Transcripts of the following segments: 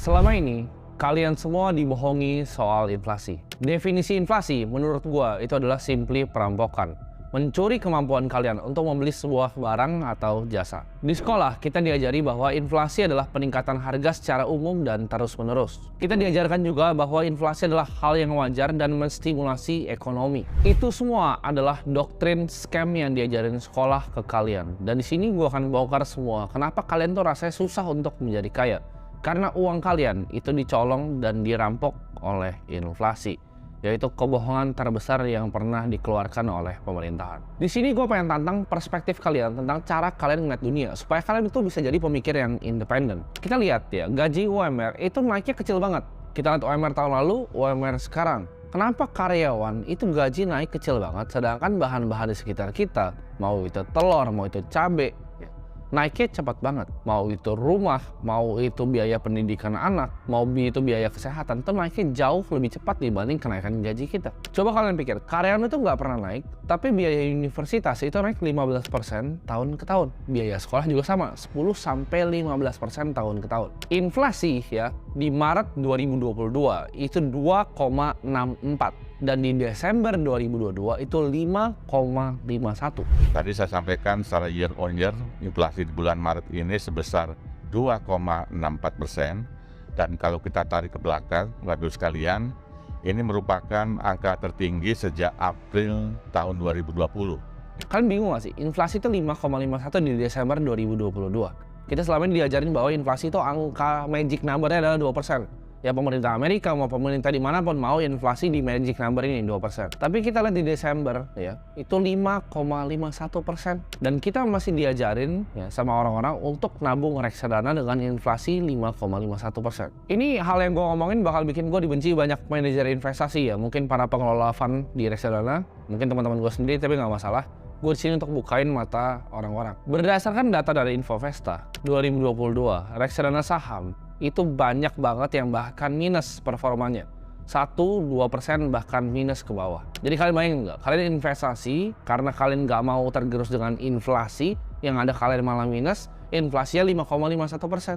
Selama ini, kalian semua dibohongi soal inflasi. Definisi inflasi menurut gua itu adalah simply perampokan. Mencuri kemampuan kalian untuk membeli sebuah barang atau jasa. Di sekolah, kita diajari bahwa inflasi adalah peningkatan harga secara umum dan terus-menerus. Kita diajarkan juga bahwa inflasi adalah hal yang wajar dan menstimulasi ekonomi. Itu semua adalah doktrin scam yang diajarin sekolah ke kalian. Dan di sini gua akan bongkar semua. Kenapa kalian tuh rasanya susah untuk menjadi kaya? Karena uang kalian itu dicolong dan dirampok oleh inflasi, yaitu kebohongan terbesar yang pernah dikeluarkan oleh pemerintahan. Di sini gue pengen tantang perspektif kalian tentang cara kalian ngeliat dunia, supaya kalian itu bisa jadi pemikir yang independen. Kita lihat ya, gaji UMR itu naiknya kecil banget. Kita lihat UMR tahun lalu, UMR sekarang. Kenapa karyawan itu gaji naik kecil banget, sedangkan bahan-bahan di sekitar kita, mau itu telur, mau itu cabai, naiknya cepat banget. Mau itu rumah, mau itu biaya pendidikan anak, mau itu biaya kesehatan, itu naiknya jauh lebih cepat dibanding kenaikan gaji kita. Coba kalian pikir, karyawan itu nggak pernah naik, tapi biaya universitas itu naik 15% tahun ke tahun. Biaya sekolah juga sama, 10-15% tahun ke tahun. Inflasi ya, di Maret 2022 itu 2,64. Dan di Desember 2022 itu 5,51. Tadi saya sampaikan secara year on year, inflasi di bulan Maret ini sebesar 2,64%. Dan kalau kita tarik ke belakang, Bapak-Ibu sekalian, ini merupakan angka tertinggi sejak April tahun 2020. Kalian bingung gak sih? Inflasi itu 5,51 di Desember 2022. Kita selama ini diajarin bahwa inflasi itu angka magic number-nya adalah 2%. Ya pemerintah Amerika mau pemerintah dimanapun mau inflasi di magic number ini 2%. Tapi kita lihat di Desember ya itu 5,51%. Dan kita masih diajarin ya sama orang-orang untuk nabung reksadana dengan inflasi 5,51%. Ini hal yang gue ngomongin bakal bikin gue dibenci banyak manajer investasi ya. Mungkin para pengelola fund di reksadana, mungkin teman-teman gue sendiri, tapi nggak masalah. Gue di sini untuk bukain mata orang-orang. Berdasarkan data dari Infovesta 2022, reksadana saham itu banyak banget yang bahkan minus performanya. 1-2% bahkan minus ke bawah. Jadi kalian bayangin nggak? Kalian investasi karena kalian nggak mau tergerus dengan inflasi, yang ada kalian malah minus, inflasinya 5,51%.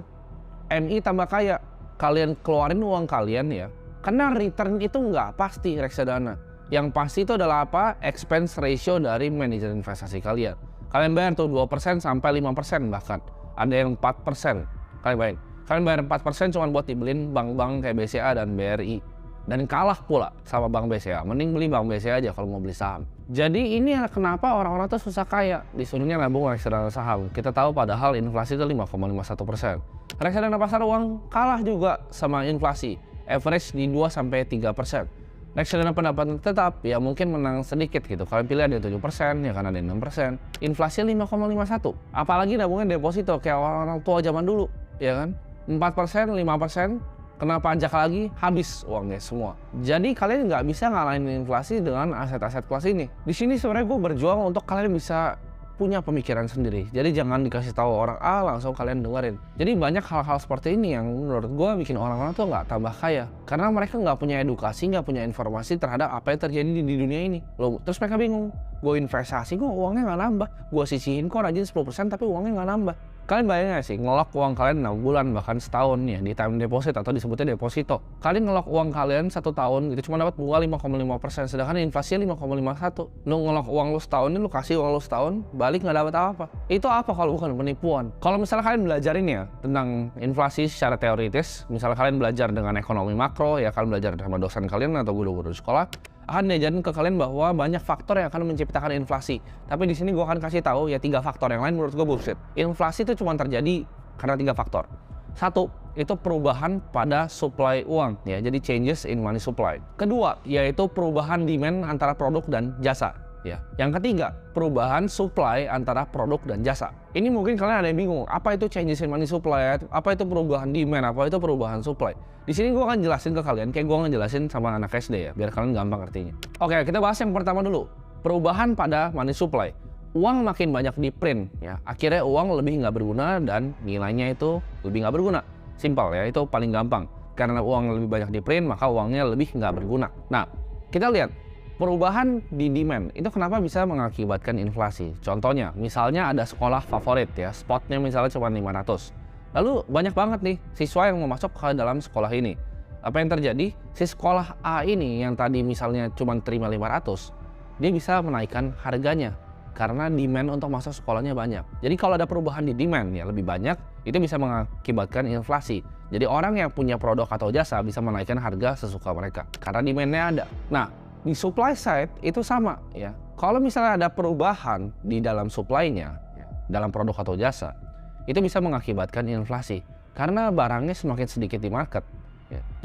MI tambah kaya, kalian keluarin uang kalian ya, karena return itu nggak pasti reksadana. Yang pasti itu adalah apa? Expense ratio dari manajer investasi kalian. Kalian bayar tuh 2% sampai 5% bahkan. Ada yang 4%. Kalian bayangin. Kalian bayar 4% cuma buat dibeliin bank-bank kayak BCA dan BRI. Dan kalah pula sama bank BCA. Mending beli bank BCA aja kalau mau beli saham. Jadi ini kenapa orang-orang tuh susah kaya. Disuruhnya nabung reksadana saham. Kita tahu padahal inflasi itu 5,51%. Reksadana pasar uang kalah juga sama inflasi. Average di 2-3%. Reksadana pendapatan tetap ya mungkin menang sedikit gitu. Kalian pilih ada 7%, ya kan ada 6%. Inflasi 5,51. Apalagi nabungnya deposito kayak orang-orang tua zaman dulu, ya kan? 4%, 5%, kena pajak lagi, habis uangnya semua. Jadi kalian nggak bisa ngalahin inflasi dengan aset-aset kelas ini. Di sini sebenarnya gue berjuang untuk kalian bisa punya pemikiran sendiri. Jadi jangan dikasih tahu orang langsung kalian dengerin. Jadi banyak hal-hal seperti ini yang menurut gue bikin orang-orang tuh nggak tambah kaya. Karena mereka nggak punya edukasi, nggak punya informasi terhadap apa yang terjadi di dunia ini. Loh, terus mereka bingung. Gue investasi kok uangnya nggak nambah. Gue sisihin kok rajin 10% tapi uangnya nggak nambah. Kalian bayangin gak sih, ngelok uang kalian 6 bulan bahkan setahun ya di time deposit atau disebutnya deposito. Kalian ngelok uang kalian 1 tahun gitu cuma dapat bunga 5,5%, sedangkan inflasinya 5,51. Lu ngelok uang lu setahun ini, lu kasih uang lu setahun, balik nggak dapat apa-apa. Itu apa kalau bukan penipuan? Kalau misalnya kalian belajarin ya tentang inflasi secara teoritis, misalnya kalian belajar dengan ekonomi makro ya, kalian belajar sama dosen kalian atau guru-guru di sekolah, akan diajarin ke kalian bahwa banyak faktor yang akan menciptakan inflasi. Tapi di sini gue akan kasih tahu ya 3 faktor, yang lain menurut gue bullshit. Inflasi itu cuma terjadi karena 3 faktor. 1, itu perubahan pada supply uang ya, jadi changes in money supply. Kedua, yaitu perubahan demand antara produk dan jasa. Ya. Yang ketiga, perubahan supply antara produk dan jasa. Ini mungkin kalian ada yang bingung, apa itu changes in money supply, apa itu perubahan demand, apa itu perubahan supply. Di sini gue akan jelasin ke kalian, kayak gue ngejelasin sama anak SD ya, biar kalian gampang ngertinya. Oke, kita bahas yang pertama dulu, perubahan pada money supply. Uang makin banyak di print, ya, akhirnya uang lebih nggak berguna dan nilainya itu lebih nggak berguna. Simpel ya, itu paling gampang. Karena uang lebih banyak di print, maka uangnya lebih nggak berguna. Nah, kita lihat. Perubahan di demand itu kenapa bisa mengakibatkan inflasi. Contohnya, misalnya ada sekolah favorit ya, spotnya misalnya cuma 500. Lalu banyak banget nih siswa yang mau masuk ke dalam sekolah ini. Apa yang terjadi? Si sekolah A ini yang tadi misalnya cuma terima 500, dia bisa menaikkan harganya karena demand untuk masuk sekolahnya banyak. Jadi kalau ada perubahan di demand ya lebih banyak, itu bisa mengakibatkan inflasi. Jadi orang yang punya produk atau jasa bisa menaikkan harga sesuka mereka karena demand-nya ada. Nah, di supply side itu sama ya. Kalau misalnya ada perubahan di dalam supply-nya, dalam produk atau jasa, itu bisa mengakibatkan inflasi karena barangnya semakin sedikit di market.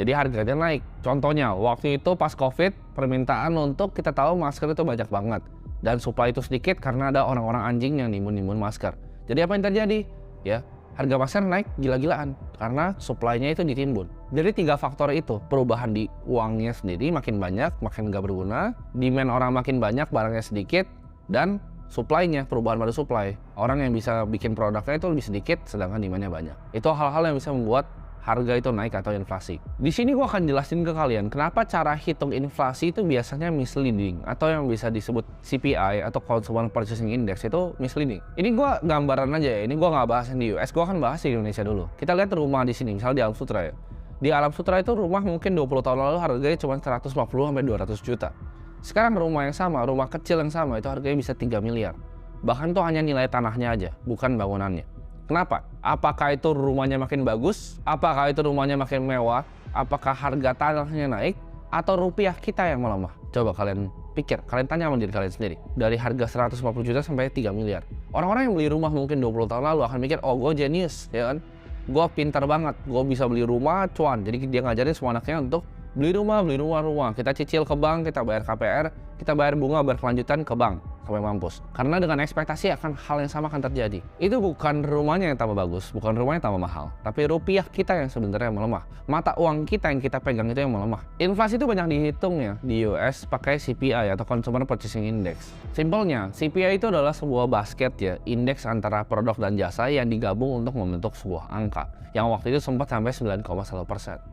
Jadi harganya naik. Contohnya waktu itu pas COVID, permintaan untuk kita tahu masker itu banyak banget dan supply itu sedikit karena ada orang-orang anjing yang nimbun-nimbun masker. Jadi apa yang terjadi? Ya, harga masker naik gila-gilaan karena supply-nya itu ditimbun. Jadi 3 faktor itu, perubahan di uangnya sendiri makin banyak, makin nggak berguna, demand orang makin banyak, barangnya sedikit, dan supply-nya, perubahan pada supply. Orang yang bisa bikin produknya itu lebih sedikit, sedangkan demand-nya banyak. Itu hal-hal yang bisa membuat harga itu naik atau inflasi. Di sini gua akan jelasin ke kalian kenapa cara hitung inflasi itu biasanya misleading atau yang bisa disebut CPI atau Consumer Purchasing Index itu misleading. Ini gua gambaran aja ya, ini gua nggak bahas yang di US, gua akan bahas di Indonesia dulu. Kita lihat rumah di sini, misalnya di Alam Sutra ya. Di Alam Sutra itu rumah mungkin 20 tahun lalu harganya cuma 150 sampai 200 juta. Sekarang rumah yang sama, rumah kecil yang sama itu harganya bisa 3 miliar. Bahkan tuh hanya nilai tanahnya aja, bukan bangunannya. Kenapa? Apakah itu rumahnya makin bagus? Apakah itu rumahnya makin mewah? Apakah harga tanahnya naik? Atau rupiah kita yang melemah? Coba kalian pikir, kalian tanya sama diri kalian sendiri. Dari harga 150 juta sampai 3 miliar. Orang-orang yang beli rumah mungkin 20 tahun lalu akan mikir, oh gue jenius, ya kan? Gue pintar banget, gue bisa beli rumah cuan. Jadi dia ngajarin semua anaknya untuk beli rumah. Kita cicil ke bank, kita bayar KPR, kita bayar bunga berkelanjutan ke bank sampai mampus. Karena dengan ekspektasi akan hal yang sama akan terjadi. Itu bukan rumahnya yang tambah bagus, bukan rumahnya yang tambah mahal, tapi rupiah kita yang sebenarnya melemah. Mata uang kita yang kita pegang itu yang melemah. Inflasi itu banyak dihitung ya di US pakai CPI atau Consumer Purchasing Index. Simpelnya, CPI itu adalah sebuah basket ya, indeks antara produk dan jasa yang digabung untuk membentuk sebuah angka yang waktu itu sempat sampai 9,1%.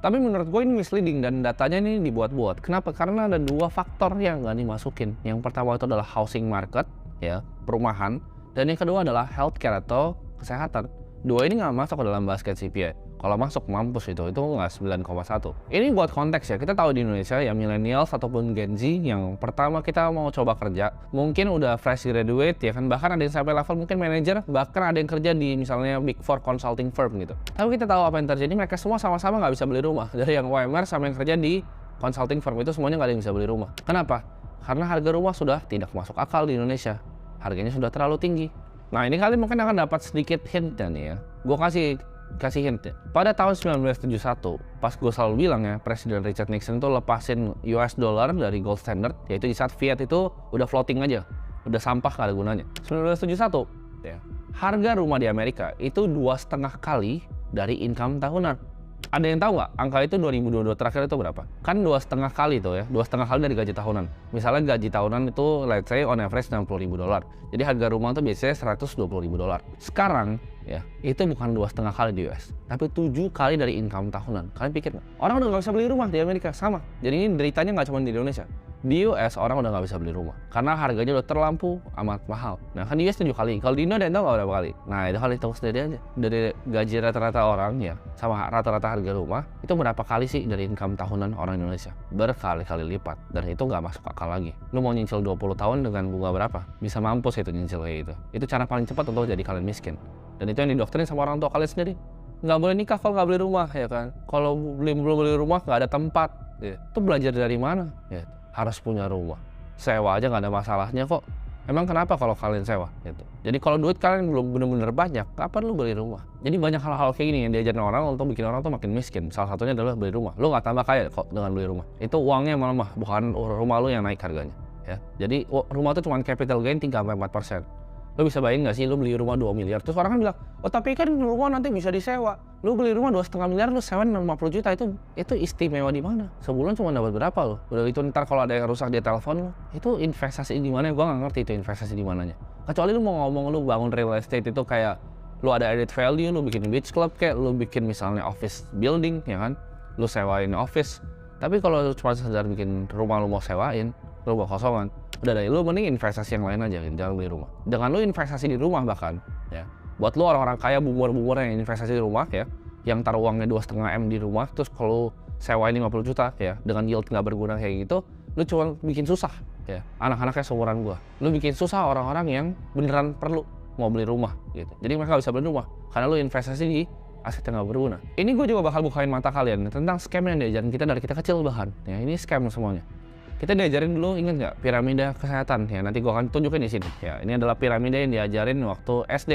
Tapi menurut gue ini misleading dan datanya ini dibuat-buat. Kenapa? Karena ada 2 faktor yang nggak dimasukin. Yang pertama itu adalah housing market, ya, perumahan. Dan yang kedua adalah healthcare atau kesehatan. 2 ini nggak masuk ke dalam basket CPI. Kalau masuk mampus itu nggak 9,1. Ini buat konteks ya, kita tahu di Indonesia ya millennials ataupun Gen Z yang pertama kita mau coba kerja, mungkin udah fresh graduate ya kan, bahkan ada yang sampai level mungkin manager, bahkan ada yang kerja di misalnya Big Four consulting firm gitu. Tapi kita tahu apa yang terjadi, mereka semua sama-sama nggak bisa beli rumah. Dari yang UMR sama yang kerja di consulting firm itu semuanya nggak ada yang bisa beli rumah. Kenapa? Karena harga rumah sudah tidak masuk akal di Indonesia. Harganya sudah terlalu tinggi. Nah ini kalian mungkin akan dapat sedikit hint dan ya. Gue kasih hint ya. Pada tahun 1971, pas gue selalu bilang ya, Presiden Richard Nixon itu lepasin US dollar dari gold standard, yaitu di saat fiat itu udah floating aja, udah sampah gak ada gunanya. 1971, ya, harga rumah di Amerika itu 2,5 kali dari income tahunan. Ada yang tahu nggak angka itu 2022 terakhir itu berapa? Kan 2,5 kali tuh ya, 2,5 kali dari gaji tahunan. Misalnya gaji tahunan itu let's say on average $60.000. Jadi harga rumah tuh biasanya $120.000. Sekarang ya, itu bukan 2,5 kali di US, tapi 7 kali dari income tahunan. Kalian pikir nggak? Orang udah nggak bisa beli rumah di Amerika, sama. Jadi ini deritanya nggak cuma di Indonesia. Di US orang udah nggak bisa beli rumah karena harganya udah terlampau amat mahal. Nah kan di US 7 kali, kalau di Indo ada yang tahu nggak berapa kali? Nah itu kali tahu sendiri aja. Dari gaji rata-rata orang ya sama rata-rata harga rumah itu berapa kali sih dari income tahunan orang Indonesia? Berkali-kali lipat, dan itu nggak masuk akal lagi. Lu mau nyicil 20 tahun dengan bunga berapa? Bisa mampus itu nyicil kayak gitu. Itu cara paling cepat untuk jadi kalian miskin. Dan itu yang didoktrin sama orang tua kalian sendiri. Nggak boleh nikah kalau nggak beli rumah ya kan. Kalau belum beli rumah nggak ada tempat. Ya. Itu belajar dari mana? Ya. Harus punya rumah. Sewa aja nggak ada masalahnya kok. Emang kenapa kalau kalian sewa? Gitu. Jadi kalau duit kalian belum bener-bener banyak, kapan lu beli rumah? Jadi banyak hal-hal kayak gini yang diajarin orang untuk bikin orang tuh makin miskin. Salah satunya adalah beli rumah. Lu nggak tambah kaya kok dengan beli rumah. Itu uangnya melemah, bukan rumah lu yang naik harganya. Ya. Jadi rumah tuh cuma capital gain 3-4%. Lo bisa bayangin nggak sih lo beli rumah 2 miliar, terus orang kan bilang, oh tapi kan rumah nanti bisa disewa. Lo beli rumah 2,5 miliar, lo sewa 50 juta, itu istimewa di mana? Sebulan cuma dapat berapa lo? Udah itu ntar kalau ada yang rusak dia telepon lo, itu investasi di mana? Gua nggak ngerti itu investasi di mananya. Kecuali lo mau ngomong lo bangun real estate itu kayak lo ada added value, lo bikin beach club kayak lo bikin misalnya office building, ya kan? Lo sewain office. Tapi kalau cuma sekedar bikin rumah lo mau sewain, rumah kosongan, udah deh, lu mending investasi yang lain aja, jangan beli rumah. Dengan lu investasi di rumah bahkan, ya, Buat lo orang-orang kaya, boomer-boomer yang investasi di rumah ya, yang taruh uangnya 2,5 M di rumah, terus kalau sewain 50 juta ya, dengan yield nggak berguna kayak gitu, lu cuma bikin susah ya, anak-anaknya seumuran gua. Lu bikin susah orang-orang yang beneran perlu mau beli rumah gitu. Jadi mereka bisa beli rumah, karena lu investasi di aset yang nggak berguna. Ini gue juga bakal bukain mata kalian tentang scam yang diajarin kita dari kita kecil bahkan. Ya ini scam semuanya. Kita diajarin dulu, ingat nggak, piramida kesehatan ya, nanti gue akan tunjukin di sini ya. Ini adalah piramida yang diajarin waktu SD.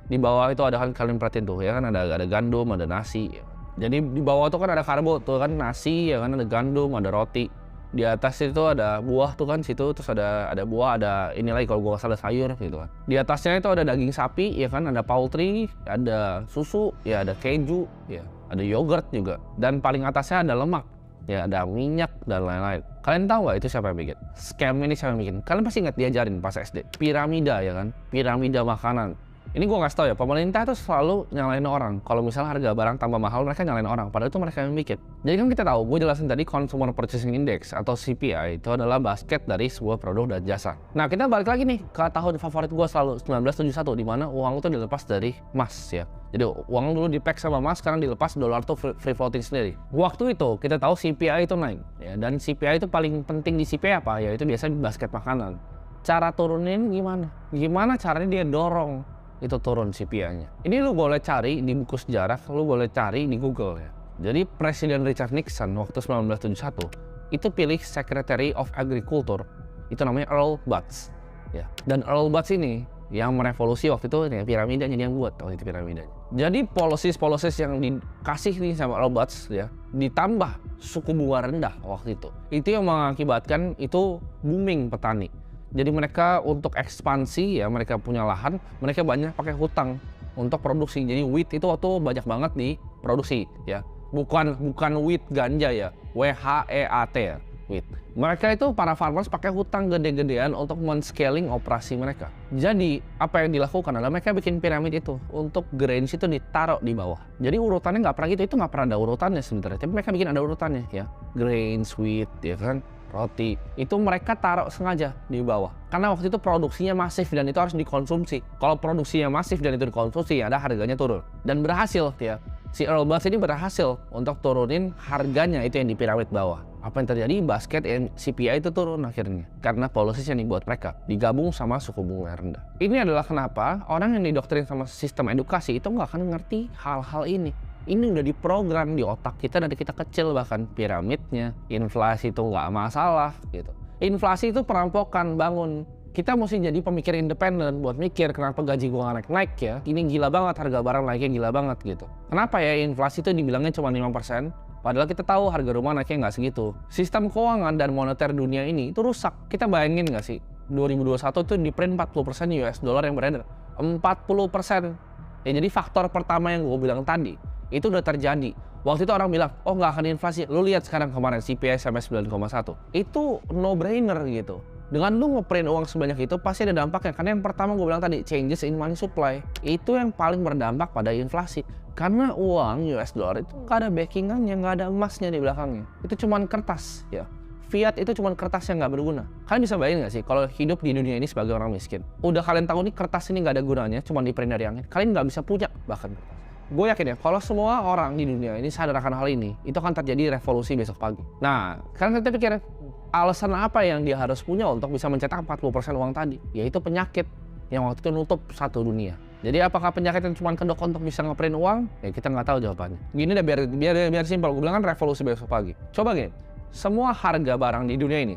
Di bawah itu ada, kan kalian perhatiin tuh ya, kan ada gandum, ada nasi ya. Jadi di bawah tuh kan ada karbo tuh kan, nasi ya kan, ada gandum, ada roti. Di atas itu ada buah tuh kan situ, terus ada buah, ada ini lagi kalau gue nggak salah sayur gitu kan. Di atasnya itu ada daging sapi ya kan, ada poultry, ada susu ya, ada keju ya, ada yogurt juga, dan paling atasnya ada lemak ya, ada minyak dan lain-lain. Kalian tahu nggak itu siapa yang bikin? Scam ini siapa yang bikin? Kalian pasti ingat diajarin pas SD. Piramida ya kan? Piramida makanan. Ini gue ngasih tau ya, pemerintah tuh selalu nyalain orang. Kalau misalnya harga barang tambah mahal, mereka nyalain orang. Padahal itu mereka yang bikin. Jadi kan kita tahu, gue jelasin tadi Consumer Purchasing Index atau CPI itu adalah basket dari sebuah produk dan jasa. Nah kita balik lagi nih ke tahun favorit gue selalu 1971, di mana uang itu dilepas dari emas ya. Jadi uang dulu di-pack sama emas, sekarang dilepas, dolar tuh free floating sendiri. Waktu itu kita tahu CPI itu naik ya, dan CPI itu paling penting di CPI apa? Ya itu biasanya basket makanan. Cara turunin gimana? Gimana caranya dia dorong itu turun CPI-nya. Ini lu boleh cari di buku sejarah, lu boleh cari di Google ya. Jadi Presiden Richard Nixon waktu 1971 itu pilih Secretary of Agriculture, itu namanya Earl Butz ya. Dan Earl Butz ini yang merevolusi waktu itu ya, piramidanya dia yang buat waktu itu piramidanya. Jadi policies yang dikasih nih sama Earl Butz ya, ditambah suku bunga rendah waktu itu yang mengakibatkan itu booming petani. Jadi mereka untuk ekspansi ya, mereka punya lahan, mereka banyak pakai hutang untuk produksi. Jadi wheat itu waktu banyak banget diproduksi ya. Bukan wheat ganja ya, WHEAT ya, wheat. Mereka itu para farmers pakai hutang gede-gedean untuk men-scaling operasi mereka. Jadi apa yang dilakukan adalah mereka bikin piramid itu untuk grains itu ditaruh di bawah. Jadi urutannya nggak pernah gitu, itu nggak pernah ada urutannya sebenarnya. Tapi mereka bikin ada urutannya ya, grains, wheat ya kan, roti, itu mereka taruh sengaja di bawah. Karena waktu itu produksinya masif dan itu harus dikonsumsi. Kalau produksinya masif dan itu dikonsumsi, ada harganya turun. Dan berhasil ya, si Earl Butz ini berhasil untuk turunin harganya itu yang di piramid bawah. Apa yang terjadi? Basket CPI itu turun akhirnya. Karena policy yang dibuat mereka, digabung sama suku bunga rendah. Ini adalah kenapa orang yang didoktrin sama sistem edukasi itu nggak akan ngerti hal-hal ini. Ini udah diprogram di otak kita dari kita kecil, bahkan piramidnya, inflasi itu nggak masalah gitu. Inflasi itu perampokan, bangun. Kita mesti jadi pemikir independen buat mikir kenapa gaji gua naik-naik ya. Ini gila banget, harga barang naiknya gila banget gitu. Kenapa ya inflasi itu dibilangnya cuma 5%? Padahal kita tahu harga rumah naiknya nggak segitu. Sistem keuangan dan moneter dunia ini itu rusak. Kita bayangin nggak sih, 2021 itu di print 40% US dollar yang beredar. 40%. Ya jadi faktor pertama yang gue bilang tadi, itu udah terjadi. Waktu itu orang bilang, oh nggak akan inflasi. Lu lihat sekarang kemarin CPI sampai 9,1. Itu no-brainer gitu. Dengan lu ngeprint uang sebanyak itu pasti ada dampaknya. Karena yang pertama gue bilang tadi, changes in money supply. Itu yang paling berdampak pada inflasi. Karena uang US dollar itu nggak ada backingannya, nggak ada emasnya di belakangnya. Itu cuman kertas ya. Fiat itu cuma kertas yang nggak berguna. Kalian bisa bayangin nggak sih kalau hidup di dunia ini sebagai orang miskin? Udah kalian tahu nih kertas ini nggak ada gunanya, cuma di print dari angin. Kalian nggak bisa punya bahkan kertas. Gue yakin ya, kalau semua orang di dunia ini sadar akan hal ini, itu akan terjadi revolusi besok pagi. Nah, kalian kita pikir, alasan apa yang dia harus punya untuk bisa mencetak 40% uang tadi? Yaitu penyakit yang waktu itu nutup satu dunia. Jadi apakah penyakit yang cuma kedok untuk bisa ngeprint uang? Ya kita nggak tahu jawabannya. Gini deh, biar simpel. Gue bilang kan revolusi besok pagi. Coba gini, semua harga barang di dunia ini,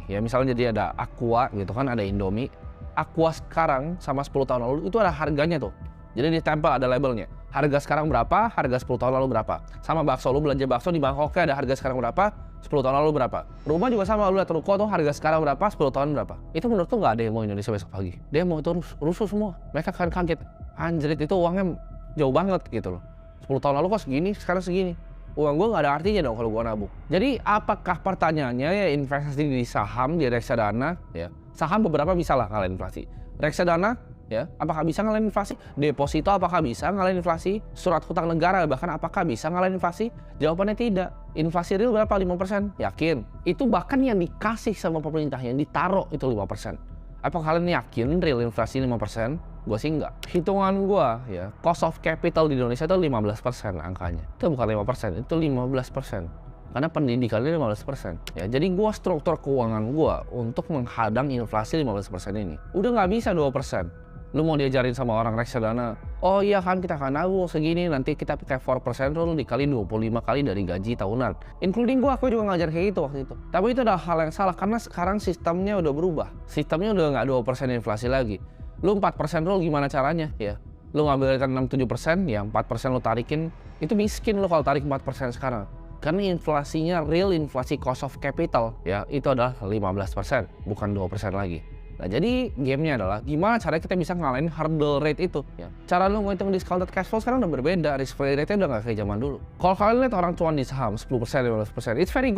ya misalnya jadi ada Aqua gitu kan, ada Indomie. Aqua sekarang sama 10 tahun lalu itu ada harganya tuh. Jadi ditempel ada labelnya. Harga sekarang berapa, harga 10 tahun lalu berapa. Sama bakso, lu belanja bakso di Bangkoknya ada harga sekarang berapa, 10 tahun lalu berapa. Rumah juga sama, lu lihat ruko tuh harga sekarang berapa, 10 tahun berapa. Itu menurut tuh nggak ada yang mau Indonesia besok pagi. Dia mau itu rusuh semua. Mereka akan kaget. Anjrit, itu uangnya jauh banget gitu loh. 10 tahun lalu kok segini, sekarang segini. Uang gue nggak ada artinya dong kalau gue nabung. Jadi apakah pertanyaannya ya investasi di saham, di reksadana ya. Saham beberapa bisa lah ngalahin inflasi. Reksadana ya, apakah bisa ngalahin inflasi? Deposito apakah bisa ngalahin inflasi? Surat hutang negara bahkan apakah bisa ngalahin inflasi? Jawabannya tidak. Inflasi real berapa? 5%? Yakin. Itu bahkan yang dikasih sama pemerintah, yang ditaruh itu 5%. Apakah kalian yakin real inflasi 5%? Gue sih enggak. Hitungan gue ya, cost of capital di Indonesia itu 15% angkanya. Itu bukan 5%, itu 15%. Karena pendidikannya 15%. Ya, jadi gue struktur keuangan gue untuk menghadang inflasi 15% ini. Udah nggak bisa 2%. Lu mau diajarin sama orang reksadana, oh iya kan kita akan nabung segini, nanti kita pakai 4% lu dikali 25 kali dari gaji tahunan. Including aku juga ngajar kayak gitu waktu itu. Tapi itu adalah hal yang salah, karena sekarang sistemnya udah berubah. Sistemnya udah nggak 2% inflasi lagi. Lu 4% lu gimana caranya? Ya, lu ngambil return 6-7%, ya 4% lu tarikin, itu miskin lu kalau tarik 4% sekarang. Karena inflasinya, real inflasi cost of capital, ya itu adalah 15%, bukan 2% lagi. Nah, jadi gamenya adalah gimana caranya kita bisa ngalahin hurdle rate itu. Ya. Cara lu ngitung discounted cash flow sekarang udah berbeda, risk free rate-nya udah nggak kayak zaman dulu. Kalau kalian lihat orang cuan di saham 10%, 15%, it's very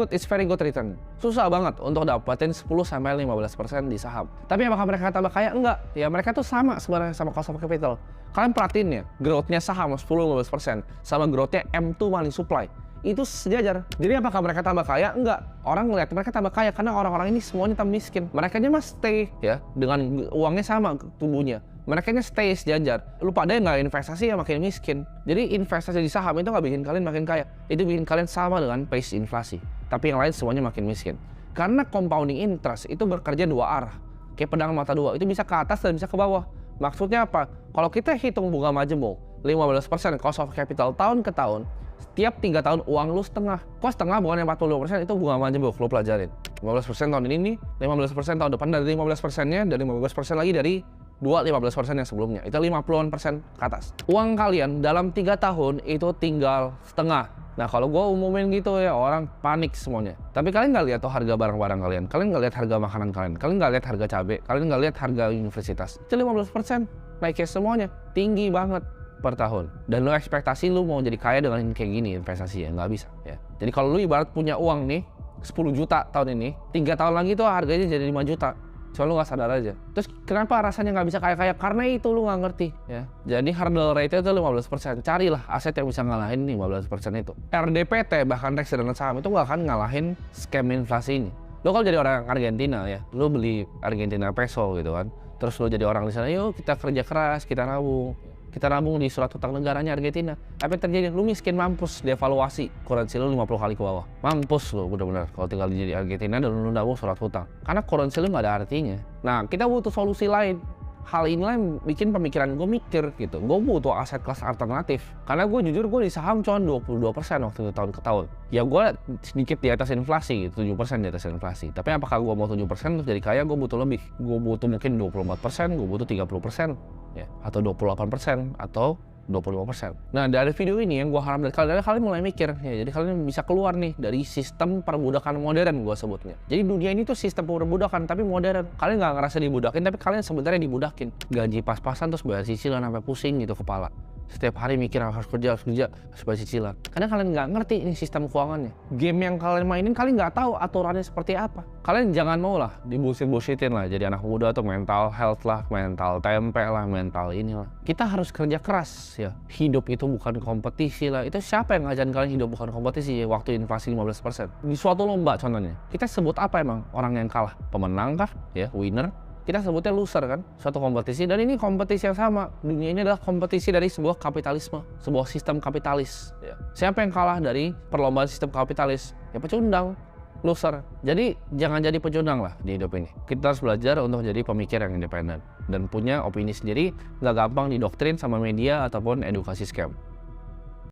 good return. Susah banget untuk dapetin 10-15% di saham. Tapi apakah mereka tambah kaya? Enggak. Ya mereka tuh sama sebenarnya sama cost of capital. Kalian perhatiin ya, growth-nya saham 10-15% sama growth-nya M2 money supply. Itu sejajar. Jadi apakah mereka tambah kaya? Enggak. Orang ngeliat mereka tambah kaya karena orang-orang ini semuanya tambah miskin. Mereka mah stay ya dengan uangnya sama tubuhnya. Mereka stay sejajar. Lu pada nggak investasi ya makin miskin. Jadi investasi di saham itu nggak bikin kalian makin kaya. Itu bikin kalian sama dengan pace inflasi. Tapi yang lain semuanya makin miskin. Karena compounding interest itu bekerja dua arah. Kayak pedang mata dua. Itu bisa ke atas dan bisa ke bawah. Maksudnya apa? Kalau kita hitung bunga majemuk 15% cost of capital tahun ke tahun, setiap 3 tahun uang lu setengah. Kok setengah bukan yang 40%, itu bunga majemuk, lu pelajarin. 15% tahun ini nih, 15% tahun depan, dari 15%-nya, dari 15% lagi dari 15% yang sebelumnya. Itu 50% ke atas. Uang kalian dalam 3 tahun itu tinggal setengah. Nah kalau gue umumin gitu ya, orang panik semuanya. Tapi kalian nggak lihat tuh harga barang-barang kalian. Kalian nggak lihat harga makanan kalian. Kalian nggak lihat harga cabai. Kalian nggak lihat harga universitas. Itu 15%. Naiknya semuanya. Tinggi banget per tahun. Dan lo ekspektasi lo mau jadi kaya dengan kayak gini investasi ya, nggak bisa ya. Jadi kalau lo ibarat punya uang nih 10 juta tahun ini, 3 tahun lagi tuh harganya jadi 5 juta. Cuma lo nggak sadar aja. Terus kenapa rasanya nggak bisa kaya-kaya? Karena itu lo nggak ngerti ya. Jadi hurdle rate itu 15%. Carilah aset yang bisa ngalahin 15% itu. RDPT bahkan reksadana saham itu nggak akan ngalahin scam inflasi ini. Lo kalau jadi orang Argentina ya, lo beli Argentina peso gitu kan. Terus lo jadi orang di sana, yuk kita kerja keras, kita nabung. Kita nabung di surat utang negaranya Argentina. Apa yang terjadi? Lu miskin, mampus, devaluasi. Currency lu 50 kali ke bawah. Mampus lu benar-benar kalau tinggal di Argentina dan lu nabung surat utang. Karena currency lu nggak ada artinya. Nah, kita butuh solusi lain. Hal inilah yang bikin pemikiran gue mikir gitu. Gue butuh aset kelas alternatif. Karena gue jujur gue di saham cuma 22% waktu itu tahun ke tahun. Ya gue sedikit di atas inflasi gitu, 7% di atas inflasi. Tapi apakah gue mau 7% terus jadi kaya? Gue butuh lebih. Gue butuh mungkin 24%, gue butuh 30%. Ya, atau 28% atau 25%. Nah dari video ini yang gue harap dari kalian mulai mikir ya, jadi kalian bisa keluar nih dari sistem perbudakan modern gue sebutnya. Jadi dunia ini tuh sistem perbudakan tapi modern. Kalian nggak ngerasa dibudakin tapi kalian sebenarnya dibudakin. Gaji pas-pasan terus bayar cicilan sampai pusing gitu kepala. Setiap hari mikir harus kerja, harus bayar cicilan. Karena kalian nggak ngerti ini sistem keuangannya. Game yang kalian mainin kalian nggak tahu aturannya seperti apa. Kalian jangan mau lah dibullshit-bullshitin lah. Jadi anak muda tuh mental health lah, mental tempe lah, mental inilah. Kita harus kerja keras ya. Hidup itu bukan kompetisi lah. Itu siapa yang ngajarin kalian hidup bukan kompetisi ya, waktu inflasi 15%? Di suatu lomba contohnya. Kita sebut apa emang orang yang kalah? Pemenang kah? Ya, winner. Kita sebutnya loser kan, suatu kompetisi, dan ini kompetisi yang sama. Dunia ini adalah kompetisi dari sebuah kapitalisme, sebuah sistem kapitalis. Ya. Siapa yang kalah dari perlombaan sistem kapitalis? Ya pecundang, loser. Jadi jangan jadi pecundang lah di hidup ini. Kita harus belajar untuk jadi pemikir yang independen dan punya opini sendiri, nggak gampang didoktrin sama media ataupun edukasi scam.